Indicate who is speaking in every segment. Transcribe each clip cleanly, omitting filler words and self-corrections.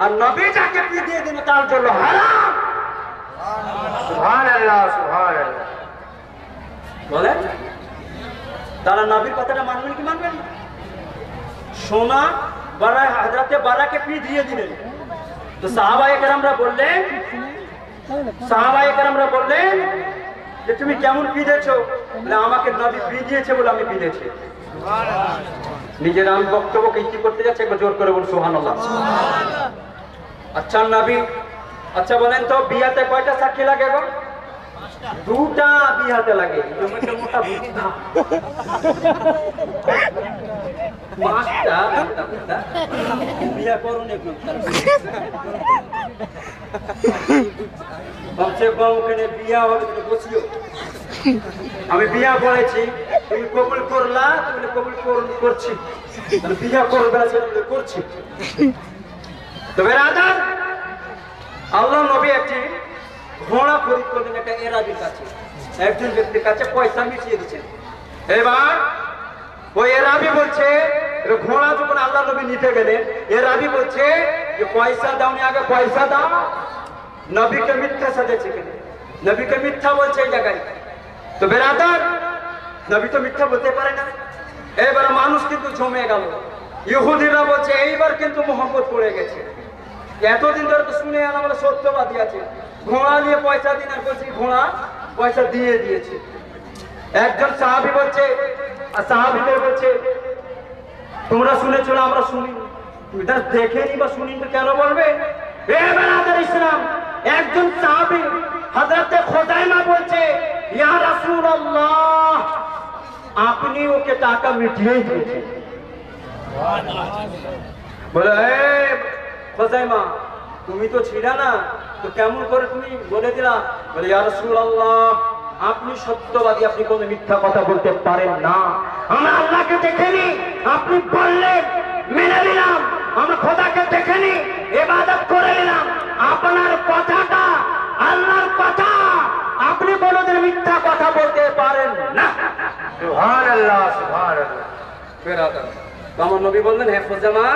Speaker 1: আর নবী যাকে পিটিয়ে দিল তার জন্য হারাম।
Speaker 2: সুবহানাল্লাহ সুবহানাল্লাহ।
Speaker 1: বলেন তারা নবীর কথাটা মানবেন কি মানবেন না? সোনা বারা হযরতে বারাকে পিটিয়ে দিলেন, তো সাহাবায়ে কেরামরা বললেন যে তুমি কেমন পিটিয়েছো? বলে আমাকে নবী পিটিয়েছে বলে আমি পিটিয়েছি। নিজের আমি বক্তব্যকে কি করতে যাচ্ছে একবার জোর করে বল সুবহানাল্লাহ। আচ্ছা নবী, আচ্ছা বলেন তো বিয়াতে কয়টা সাক্ষী লাগে গো? দুটা বিয়াতে লাগে। মোটা বুদ্ধা পাঁচটা বিয়া করুন একটু কমসে কম ওখানে বিয়া হবে তুমি বসিও। আমি বিয়া করেছি, তুমি কবুল করলা, তুমি কবুল করছি, বিয়া করবে সেটা করছি। তবে রাজা আল্লাহ নবী একটি ঘোড়া খরিদ করলেন একটা এরাবির কাছে, একজন ব্যক্তির কাছে পয়সা মিশিয়ে দিচ্ছেন। এবার ওই এরাবি বলছে, ঘোড়া যখন আল্লাহ নবী নিতে গেলেন, এরাবি বলছে যে পয়সা দাওনি, আগে পয়সা দাও। নবীকে মিথ্যা সাজেছে কেন? নবীকে মিথ্যা বলছে এই জায়গায়। তো বেরাদার নবী তো মিথ্যা বলতে পারে না। এবার মানুষ কিন্তু জমে গেল। ইহুদিরা বলছে এইবার কিন্তু মোহাম্মদ পড়ে গেছে। এতদিন ধরে তো শুনে এলাম আমরা সত্যবাদী আছে, ঘোড়া নিয়ে পয়সা দিন, আর বলছি ঘোড়া পয়সা দিয়ে দিয়েছে। একজন সাহাবী বলছে, আর সাহাবীদের বলছে তোমরা শুনেছো না আমরা শুনি, তুমি তার দেখেনি বা শুনিনি তো কেন বলবে? ইসলাম একজন সাহাবী হযরতে খুযাইমা বলছে ইয়া রাসূলুল্লাহ আপনি ওকে টাকা মিটিয়ে দিয়েছেন। বলে খুযাইমা তুমি তো ছিলা না, তো কেমন করে তুমি বলে দিলা? বলে ইয়া রাসূলুল্লাহ আপনি সত্যবাদী, আপনি কোনো মিথ্যা কথা বলতে পারেন না। আমরা আল্লাহকে দেখিনি, আপনি বললেন মেনে নিলাম। আমরা খোদাকে দেখিনি, ইবাদত করে নিলাম। আপনার কথাটা আল্লাহর কথা, আপনি কোনোদিন মিথ্যা কথা বলতে পারেন না।
Speaker 2: সুবহানাল্লাহ সুবহানাল্লাহ।
Speaker 1: বেরাদার আমার নবী বললেন হে খুযাইমা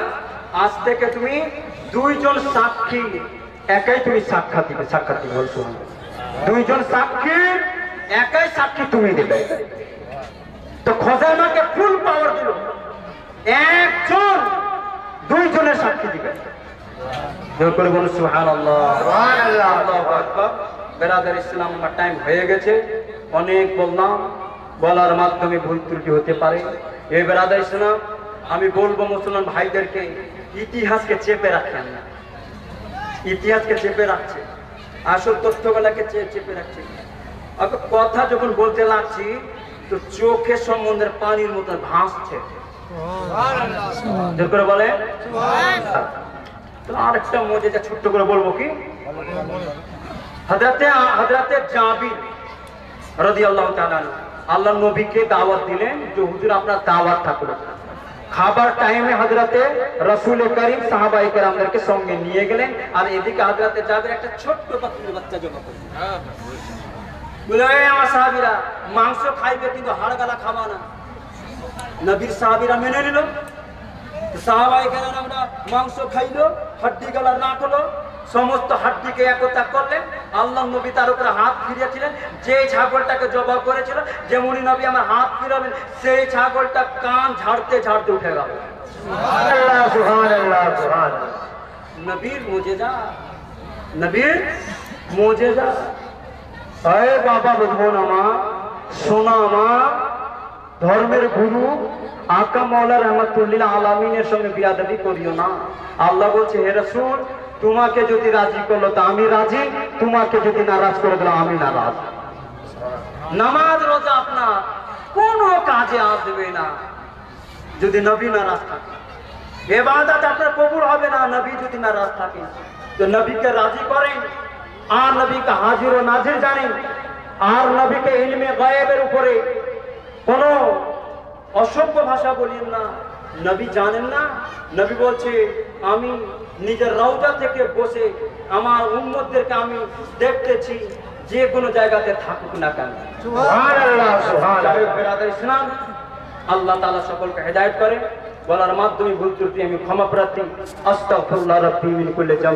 Speaker 1: আজ থেকে তুমি দুইজন সাক্ষী একাই তুমি সাক্ষাৎ দিবে। বল সুবহানাল্লাহ। দুইজন সাক্ষী একাই সাক্ষী তুমি দিবে। তো খুযাইমাকে ফুল পাওয়ার দিল, একজন দুইজনের সাক্ষী দিবে। জোর করে বলুন সুবহানাল্লাহ সুবহানাল্লাহ আল্লাহু আকবার। বেরাদার ইসলাম আমার টাইম হয়ে গেছে, অনেক বললাম, বলার মাধ্যমে ভুল ত্রুটি হতে পারে। এই বেরাদার ইসলাম আমি বলবো মুসলমান ভাইদেরকে ইতিহাসকে চেপে রাখেন না। ইতিহাসকে চেপে রাখছে, আসল তথ্যগুলাকে চেপে রাখছে। কথা যখন বলতে লাগছি তো চোখের সম্বন্ধের পানির মতো ভাসছে। জোর করে বলে আরেকটা মজা ছোট্ট করে বলবো কি, হযরতে জাবির রাদিয়াল্লাহু তাআলা আল্লাহ নবীকে দাওয়াত দিলেন যে হুজুর আপনার দাওয়াত থাকলো। খাবার টাইমে হযরতে রাসূল করিম সাহাবায়ে কেরামদেরকে সঙ্গে নিয়ে গেলেন, আর এদিকে হযরতে জাবির একটা ছোট্ট বাচ্চা জমা করলেন। বলে আমার সাহাবীরা মাংস খাইবে কিন্তু হাড় গালা খাবা না। নবীর সাহাবীরা মেনে নিল। সাহাবায়ে কেরামরা মাংস খাইলো, হাড্ডি গালা না হলো, সমস্ত হাড্ডিকে একতা করলেন। আল্লাহ নবী তার উপরে হাত ফিরিয়েছিলেন। যে ছাগলটাকে জবাই করেছিল, যেমনই নবী আমার হাত ফিরাবেন সেই ছাগলটা কান ঝাড়তে ঝাড়তে উঠে গেল।
Speaker 2: সুবহানাল্লাহ সুবহানাল্লাহ সুবহানাল্লাহ।
Speaker 1: নবীর মুজিজা, নবীর মুজিজা। আরে বাবা বুঝবো না মা, সোনা মা, ধর্মের গুরু আকা মাওলা রাহমাতুল্লিল আলামিনের সঙ্গে বিয়াদবি করিও না। আল্লাহ বলছে হে রাসূল তোমাকে যদি রাজি করলো তা আমি রাজি, তোমাকে যদি নারাজ করে দিল আমি নারাজ। নামাজ রোজা আপনার কোনো কাজে আসবে না যদি নবী নারাজ থাকে। ইবাদত আপনার কবুল হবে না নবী যদি নারাজ থাকে। তো নবীকে রাজি করেন, আর নবীকে হাজির ও নাজির জানেন, আর নবীকে ইলমে গায়েবের উপরে কোনো অসভ্য ভাষা বলিয়েন না। নবী জানেন না, নবী বলছে আমি নিজের রওজা থেকে বসে আমার উম্মতদেরকে আমি দেখতেছি যে কোনো জায়গাতে থাকুক না কেন।
Speaker 2: সুবহানাল্লাহ সুবহানাল্লাহ।
Speaker 1: বেরাদার ইসলাম আল্লাহ তাআলা সকলকে হেদায়েত করে। বলার মাধ্যমে ভুল ত্রুটি আমি ক্ষমা প্রার্থী। আস্তাগফিরুল্লাহ রাব্বি মিন কুল্লি জাম।